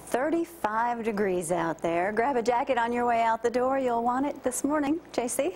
35 degrees out there. Grab a jacket on your way out the door. You'll want it this morning. JC?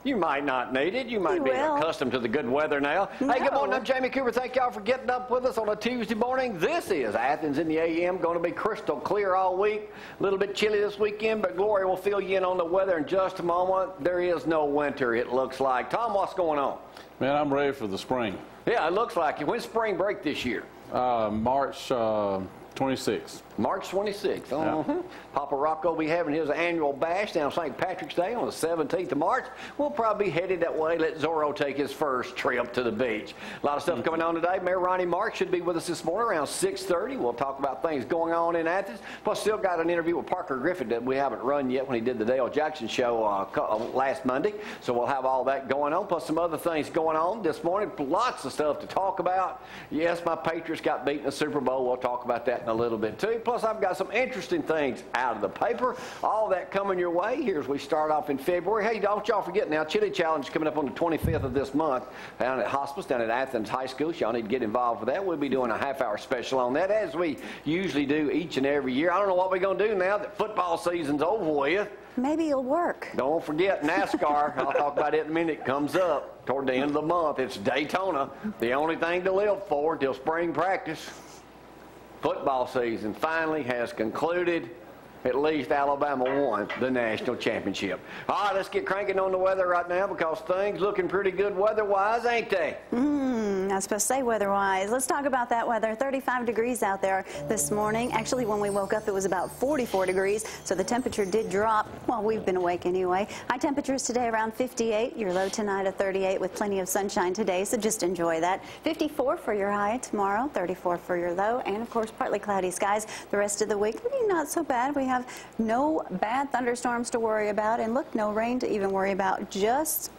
You might not need it. You might be accustomed to the good weather now. No. Hey, good morning. I'm Jamie Cooper. Thank y'all for getting up with us on a Tuesday morning. This is Athens in the AM. Going to be crystal clear all week. A little bit chilly this weekend, but Gloria will fill you in on the weather in just a moment. There is no winter, it looks like. Tom, what's going on? Man, I'm ready for the spring. Yeah, it looks like it. When's spring break this year? March 26th. March 26th. Yeah. Papa Rocco will be having his annual bash down St. Patrick's Day on the 17th of March. We'll probably be headed that way. Let Zorro take his first trip to the beach. A lot of stuff coming on today. Mayor Ronnie Mark should be with us this morning around 6:30. We'll talk about things going on in Athens. Plus, still got an interview with Parker Griffin that we haven't run yet when he did the Dale Jackson show last Monday. So we'll have all that going on, plus some other things going on this morning. Lots of stuff to talk about. Yes, my Patriots got beat in the Super Bowl. We'll talk about that in a little bit, too. Plus, I've got some interesting things out of the paper. All that coming your way. Here's we start off in February. Hey, don't y'all forget now, Chili Challenge is coming up on the 25th of this month down at Hospice, down at Athens High School. So y'all need to get involved with that. We'll be doing a half-hour special on that, as we usually do each and every year. I don't know what we're going to do now that football season's over with. Maybe it'll work. Don't forget NASCAR. I'll talk about it in a minute. It comes up toward the end of the month. It's Daytona. The only thing to live for until spring practice. Football season finally has concluded. At least Alabama won the national championship. All right, let's get cranking on the weather right now because things looking pretty good weather-wise, ain't they? I was supposed to say weather-wise. Let's talk about that weather. 35 degrees out there this morning. Actually, when we woke up, it was about 44 degrees, so the temperature did drop. Well, we've been awake anyway. High temperatures today around 58. Your low tonight at 38 with plenty of sunshine today, so just enjoy that. 54 for your high tomorrow, 34 for your low, and, of course, partly cloudy skies the rest of the week. Not so bad. We have no bad thunderstorms to worry about, and look, no rain to even worry about just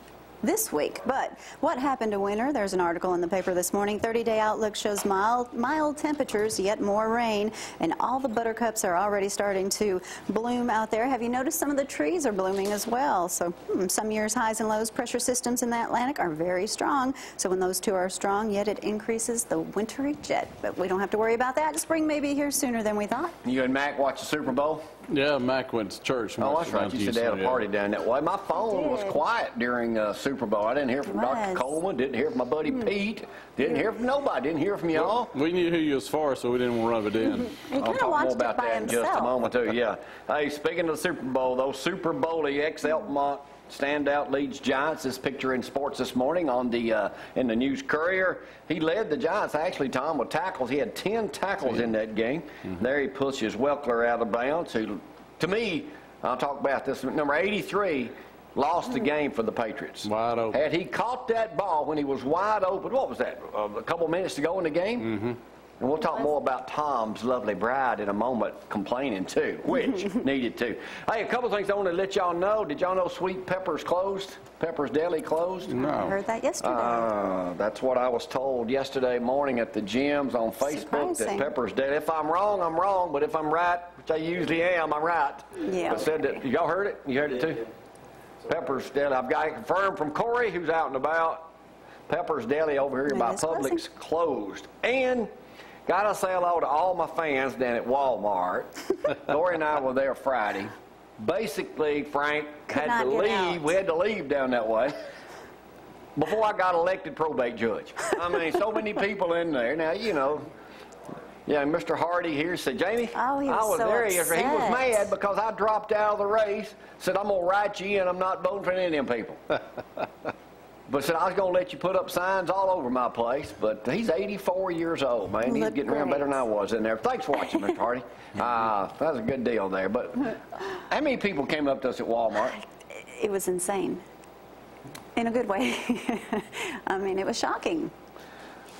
this week. But what happened to winter? There's an article in the paper this morning. 30-day outlook shows mild temperatures, yet more rain, and all the buttercups are already starting to bloom out there. Have you noticed some of the trees are blooming as well? So some years' highs and lows, pressure systems in the Atlantic are very strong. So when those two are strong, yet it increases the wintry jet. But we don't have to worry about that. Spring may be here sooner than we thought. You and Mac watch the Super Bowl? Yeah, Mac went to church. Oh, that's right. You said they had a party down that way. My phone was quiet during Super Bowl. I didn't hear from Dr. Coleman. Didn't hear from my buddy Pete. Didn't hear from nobody. Didn't hear from y'all. We knew who you was for, so we didn't want to rub it in. I'll talk more about that in just a moment, too. Yeah. Hey, speaking of the Super Bowl, those Super Bowl-y ex-Elkmont standout leads Giants. This picture in sports this morning on the in the News Courier. He led the Giants, actually, Tom, with tackles. He had 10 tackles in that game. There he pushes Welkler out of bounds, who, to me, I'll talk about this, number 83, lost the game for the Patriots. Wide open. Had he caught that ball when he was wide open, what was that, a couple minutes to go in the game? And we'll talk more about Tom's lovely bride in a moment, complaining too, which needed to. Hey, a couple things I want to let y'all know. Did y'all know Sweet Pepper's closed? Pepper's Deli closed? No. I heard that yesterday. That's what I was told yesterday morning at the gyms on Facebook. That Pepper's Deli. If I'm wrong, I'm wrong. But if I'm right, which I usually am, I'm right. Yeah. But said that, y'all heard it? You heard it too? Pepper's Deli. I've got it confirmed from Corey, who's out and about. Pepper's Deli over here by Publix closed. And gotta say hello to all my fans down at Walmart. Gloria and I were there Friday. Basically, Frank had to leave. We had to leave down that way before I got elected probate judge. I mean, so many people in there. Now, you know, yeah, Mr. Hardy here said, Jamie, oh, he was I was so there. upset. He was mad because I dropped out of the race. Said, I'm going to write you in. I'm not voting for any of them people. But said, I was going to let you put up signs all over my place. But he's 84 years old, man. He's getting around better than I was in there. Thanks for watching, Mr. Hardy. That was a good deal there. But how many people came up to us at Walmart? It was insane. In a good way. I mean, it was shocking.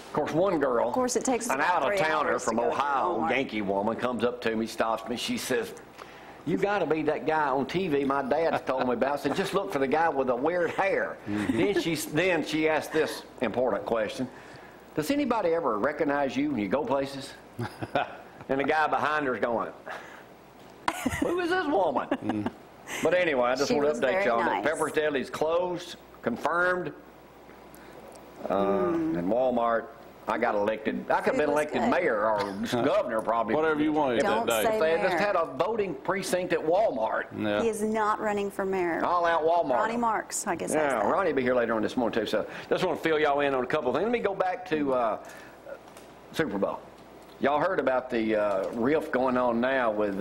Of course, one girl, of course, it takes an out-of-towner from Ohio, Yankee woman, comes up to me, stops me. She says, you got to be that guy on TV my dad's told me about. I said, just look for the guy with the weird hair. Then she asked this important question. Does anybody ever recognize you when you go places? And the guy behind her is going, who is this woman? But anyway, I just want to update y'all on that. Pepper's Deli is closed, confirmed. And Walmart I got elected. I could have been was elected good. mayor or governor probably. Whatever you wanted Don't that day. say If they had just mayor. had a voting precinct at Walmart. Yeah. He is not running for mayor. All out Walmart. Ronnie Marks, I guess that's Yeah, that. Ronnie will be here later on this morning too. So just want to fill y'all in on a couple of things. Let me go back to Super Bowl. Y'all heard about the riff going on now with,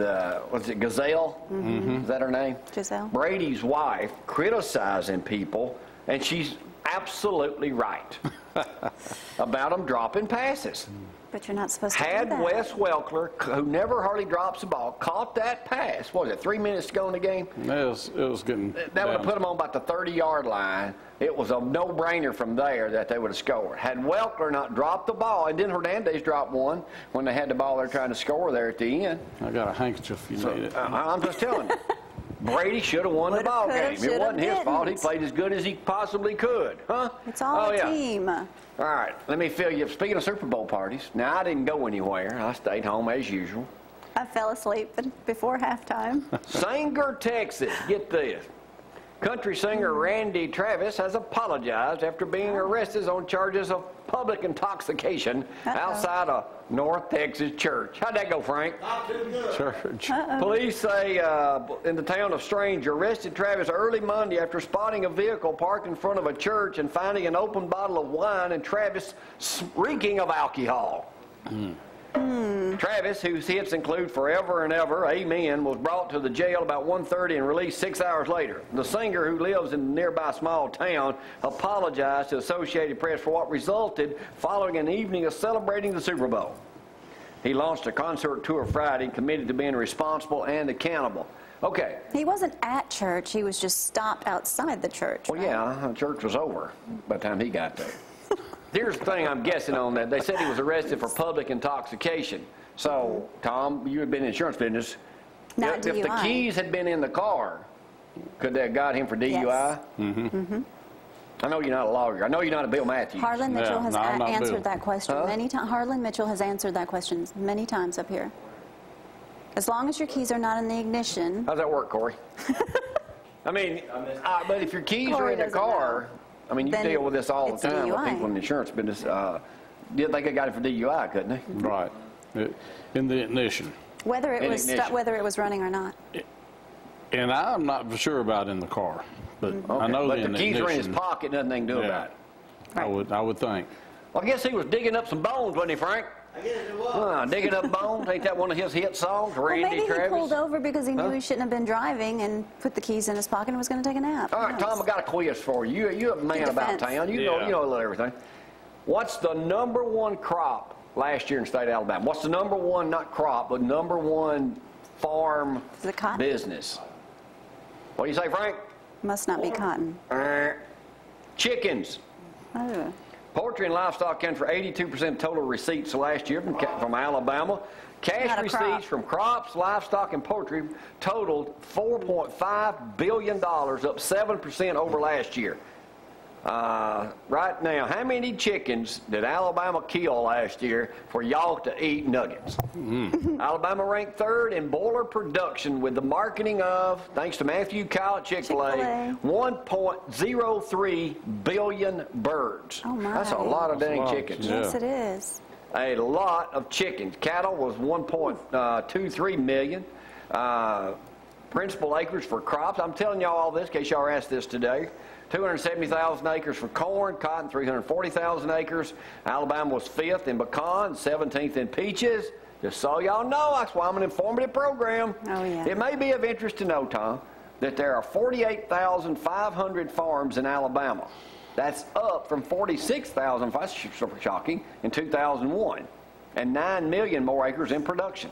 what's it, Gazelle? Mm-hmm. Is that her name? Giselle. Brady's wife criticizing people, and she's absolutely right about them dropping passes. But you're not supposed to do Had that. Wes Welker, who never hardly drops the ball, caught that pass, what was it, 3 minutes to go in the game? It was getting That would have down. put them on about the 30-yard line. It was a no-brainer from there that they would have scored. Had Welker not dropped the ball, and then Hernandez dropped one when they had the ball there trying to score there at the end. I got a handkerchief if you need it. I'm just telling you. Brady should have won the Woulda, ball coulda, game. It shoulda, wasn't his fault. He didn't. played as good as he possibly could. Huh? It's all a yeah. team. All right, let me fill you up. Speaking of Super Bowl parties, now I didn't go anywhere. I stayed home as usual. I fell asleep before halftime. Sanger, Texas. Get this. Country singer Randy Travis has apologized after being arrested on charges of public intoxication outside a North Texas church. How'd that go, Frank? Church. Police say in the town of Strange arrested Travis early Monday after spotting a vehicle parked in front of a church and finding an open bottle of wine and Travis reeking of alcohol. Travis, whose hits include Forever and Ever, Amen, was brought to the jail about 1:30 and released 6 hours later. The singer, who lives in a nearby small town, apologized to Associated Press for what resulted following an evening of celebrating the Super Bowl. He launched a concert tour Friday and committed to being responsible and accountable. Okay. He wasn't at church. He was just stopped outside the church. Well, right? yeah, church was over by the time he got there. Here's the thing I'm guessing on that. They said he was arrested for public intoxication. So, Tom, you had been in the insurance business. Not If the DUI. keys had been in the car, could they have got him for DUI? Yes. Mm-hmm. I know you're not a lawyer. I know you're not a Bill Matthews. Harlan Mitchell has no, I'm not Bill. answered that question Huh? many times. Harlan Mitchell has answered that question many times up here. As long as your keys are not in the ignition. How's that work, Corey? I mean, but if your keys are Corey in the doesn't car, know. I mean, you Then deal with this all the it's time with DUI. people in the insurance business. They could have got it for DUI, couldn't they? Right. In the ignition. Whether it was Ignition. whether it was running or not. And I'm not for sure about in the car, but I know But in the the keys are in his ignition. pocket, nothing to do Yeah. about it. I would think. Well, I guess he was digging up some bones, wasn't he, Frank? I guess it was. Digging up bones. Ain't that one of his hit songs, Well, Randy maybe he Travis? pulled over because he knew Huh? he shouldn't have been driving and put the keys in his pocket and was going to take a nap. All right, Who Tom, I knows? got a quiz for you. You're a man about defense. town. You Yeah. know a little everything. What's the #1 crop last year in the state of Alabama? What's the #1, not crop, but #1 farm Is it cotton? business? What do you say, Frank? Must not be cotton. Chickens. Oh. Poultry and livestock accounted for 82% of total receipts last year from Alabama. Cash Not a crop. receipts from crops, livestock, and poultry totaled $4.5 billion, up 7% over last year. Right now, how many chickens did Alabama kill last year for y'all to eat nuggets? Alabama ranked 3rd in boiler production with the marketing of, thanks to Matthew Kyle at Chick-fil-A, Chick-fil-A. 1.03 billion birds. Oh, my. That's a lot of That's a dang lot. chickens. Yeah. Yes, it is. A lot of chickens. Cattle was 1.23 million. Principal acres for crops. I'm telling y'all all this in case y'all are asked this today. 270,000 acres for corn, cotton, 340,000 acres. Alabama was 5th in pecan, 17th in peaches. Just so y'all know, that's why I'm an informative program. Oh, yeah. It may be of interest to know, Tom, that there are 48,500 farms in Alabama. That's up from 46,000, that's super shocking, in 2001, and 9 million more acres in production.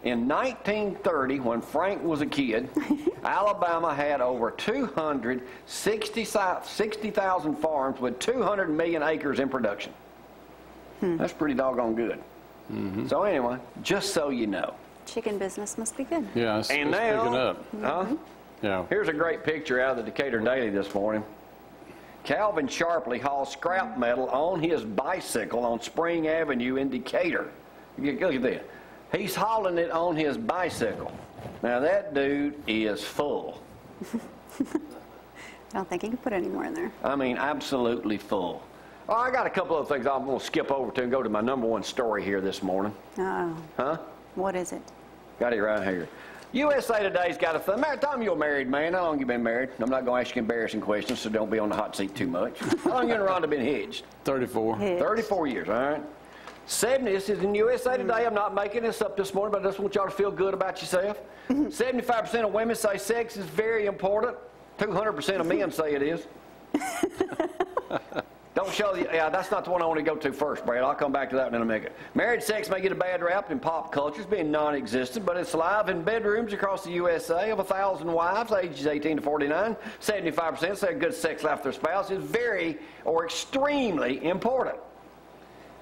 In 1930, when Frank was a kid, Alabama had over 260,000 farms with 200 million acres in production. That's pretty doggone good. So anyway, just so you know. Chicken business must be good. Yeah, it's And picking now, up. Yeah. Here's a great picture out of the Decatur Daily this morning. Calvin Sharpley hauls scrap metal on his bicycle on Spring Avenue in Decatur. Look at this. He's hauling it on his bicycle. Now that dude is full. I don't think he can put any more in there. I mean, absolutely full. Oh, I got a couple of things I'm going to skip over to and go to my #1 story here this morning. Oh. Huh? What is it? Got it right here. USA Today's got a thing. Tom, you're a married man. How long you been married? I'm not going to ask you embarrassing questions, so don't be on the hot seat too much. How long you and Rhonda been hitched? 34. Hitched. 34 years, all right? 70, this is in USA Today. I'm not making this up this morning, but I just want y'all to feel good about yourself. 75% of women say sex is very important. 200% of men say it is. Don't show the, yeah, that's not the one I want to go to first, Brad. I'll come back to that in a minute. Married sex may get a bad rap in pop culture as being non-existent, but it's alive in bedrooms across the USA. Of 1,000 wives, ages 18 to 49, 75% say a good sex life with their spouse is very or extremely important.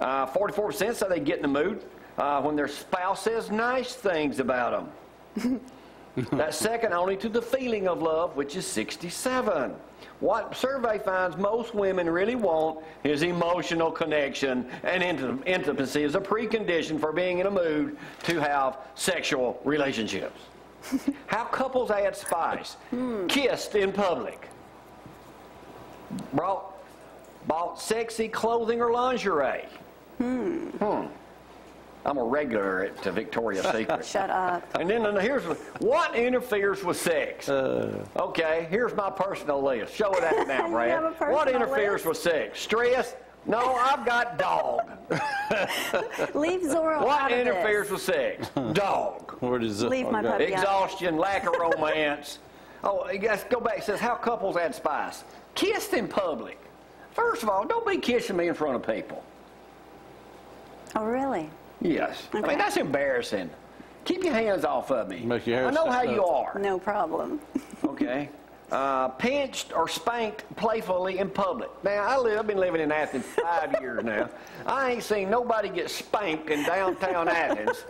44% say they get in the mood when their spouse says nice things about them. That's second only to the feeling of love, which is 67. What survey finds most women really want is emotional connection, and intimacy is a precondition for being in a mood to have sexual relationships. How couples add spice. Kissed in public. Bought sexy clothing or lingerie. I'm a regular at Victoria's Secret. Shut up. And then here's what interferes with sex. Okay, here's my personal list. Show it out now, Brad. You have a personal What interferes list? with sex? Stress? No, I've got dog. Leave Zorro What out of interferes this. with sex? Dog. Where does it? Leave my puppy out. Exhaustion, lack of romance. Oh, let's go back. It says how couples add spice. Kissed in public. First of all, don't be kissing me in front of people. Oh, really? Yes. I Okay. mean, that's embarrassing. Keep your hands off of me. Make your hair I know how stand you up. are. No problem. Okay. Pinched or spanked playfully in public. Now, I've been living in Athens 5 years now. I ain't seen nobody get spanked in downtown Athens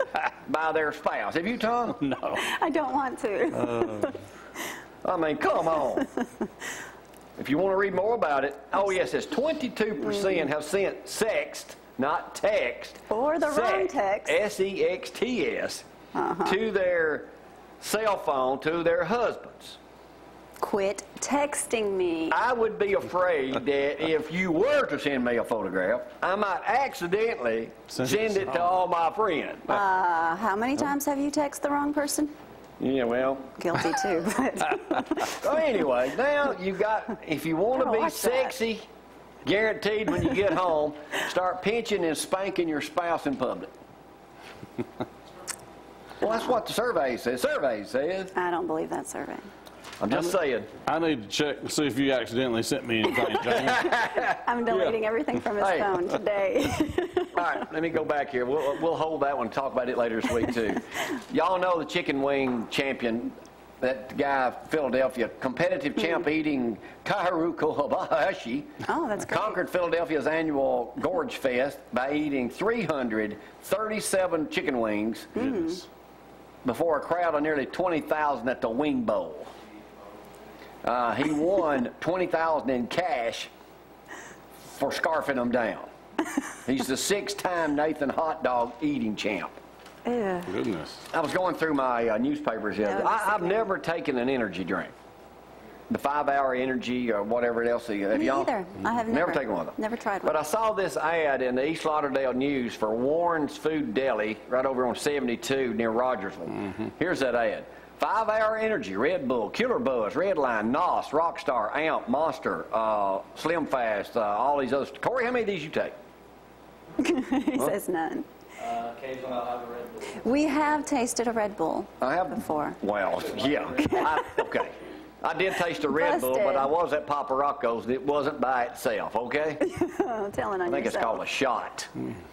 by their spouse. Have you, Tom? No. I don't want to. I mean, come on. If you want to read more about it, oh, yes, it says 22% have sent sexted, not text. Or the wrong text. S-E-X-T-S, to their cell phone, to their husbands. Quit texting me. I would be afraid that if you were to send me a photograph, I might accidentally send it to all my friends. How many times have you texted the wrong person? Yeah, well. Guilty too, but So anyway, now you got, if you want to Gotta be watch that. sexy, guaranteed when you get home, start pinching and spanking your spouse in public. Well, that's what the survey says. Survey says. I don't believe that survey. I'm just saying. I need to check and see if you accidentally sent me anything, Jamie. I'm deleting everything from his Hey. phone today. All right, let me go back here. We'll hold that one and talk about it later this week, too. Y'all know the chicken wing champion, that guy, Philadelphia, competitive champ eating Kairu Kobayashi, Oh, that's great. conquered Philadelphia's annual Gorge Fest by eating 337 chicken wings before a crowd of nearly 20,000 at the Wing Bowl. He won $20,000 in cash for scarfing them down. He's the 6-time Nathan hot dog eating champ. Ew. Goodness. I was going through my newspapers the other day. That was I've never taken an energy drink. The 5-hour energy or whatever else. Have Me y'all? either. I have Never taken one of them. Never tried But one. I saw this ad in the East Lauderdale News for Warren's Food Deli right over on 72 near Rogersville. Here's that ad. 5-hour energy, Red Bull, Killer Buzz, Redline, NOS, Rockstar, Amp, Monster, Slim Fast, all these others. Corey, how many of these you take? He says none. Occasionally I'll have a Red Bull. We have tasted a Red Bull I have before. Well, yeah. Okay. I did taste a Red Bull, Busted. but I was at Papa Rocco's and it wasn't by itself, okay? Oh, telling on I think it's yourself. called a shot.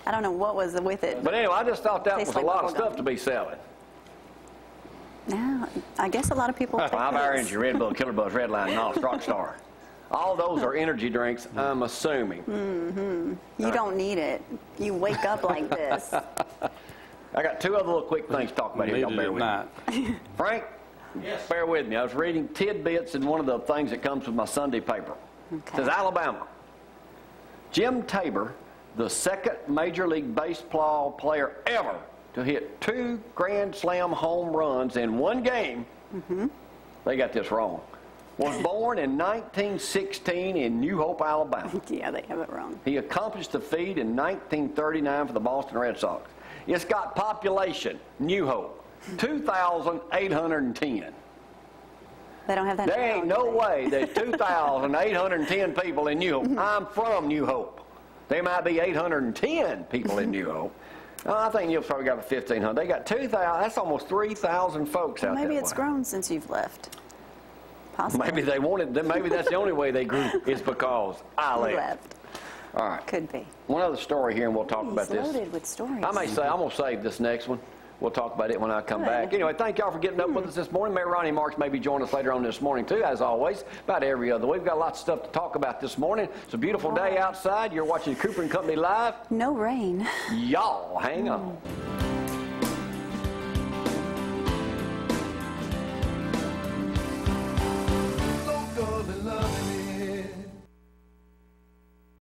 I don't know what was with it. But anyway, I just thought that was Tastes a like lot of bubble gum. stuff to be selling. Yeah, I guess a lot of people take 5-hour those. energy, Red Bull, Killer Buzz, Redline, NOS, Rockstar. All those are energy drinks, I'm assuming. You don't need it. You wake up like this. I got two other little quick things to talk about here. Y'all Needed bear at with me. night. Frank, Yes. bear with me. I was reading tidbits in one of the things that comes with my Sunday paper. It Okay. says Alabama. Jim Tabor, the second Major League Baseball player ever to hit 2 Grand Slam home runs in one game. They got this wrong. was born in 1916 in New Hope, Alabama. Yeah, they have it wrong. He accomplished the feat in 1939 for the Boston Red Sox. It's got population, New Hope, 2,810. They don't have that. There ain't no way there's 2,810 people in New Hope. I'm from New Hope. There might be 810 people in New Hope. I think New Hope's probably got 1,500. They got 2,000. That's almost 3,000 folks out there. Maybe it's grown since you've left. Possibly. Maybe they wanted. Maybe that's the only way they grew is because I left. All right. Could be. One other story here, and we'll talk about this. Loaded with stories. I may say I'm gonna save this next one. We'll talk about it when I come back. Anyway, thank y'all for getting up with us this morning. Mayor Ronnie Marks may be joining us later on this morning, too, as always, about every other week. We've got lots of stuff to talk about this morning. It's a beautiful day outside. You're watching Cooper & Company Live. No rain. Y'all, hang on.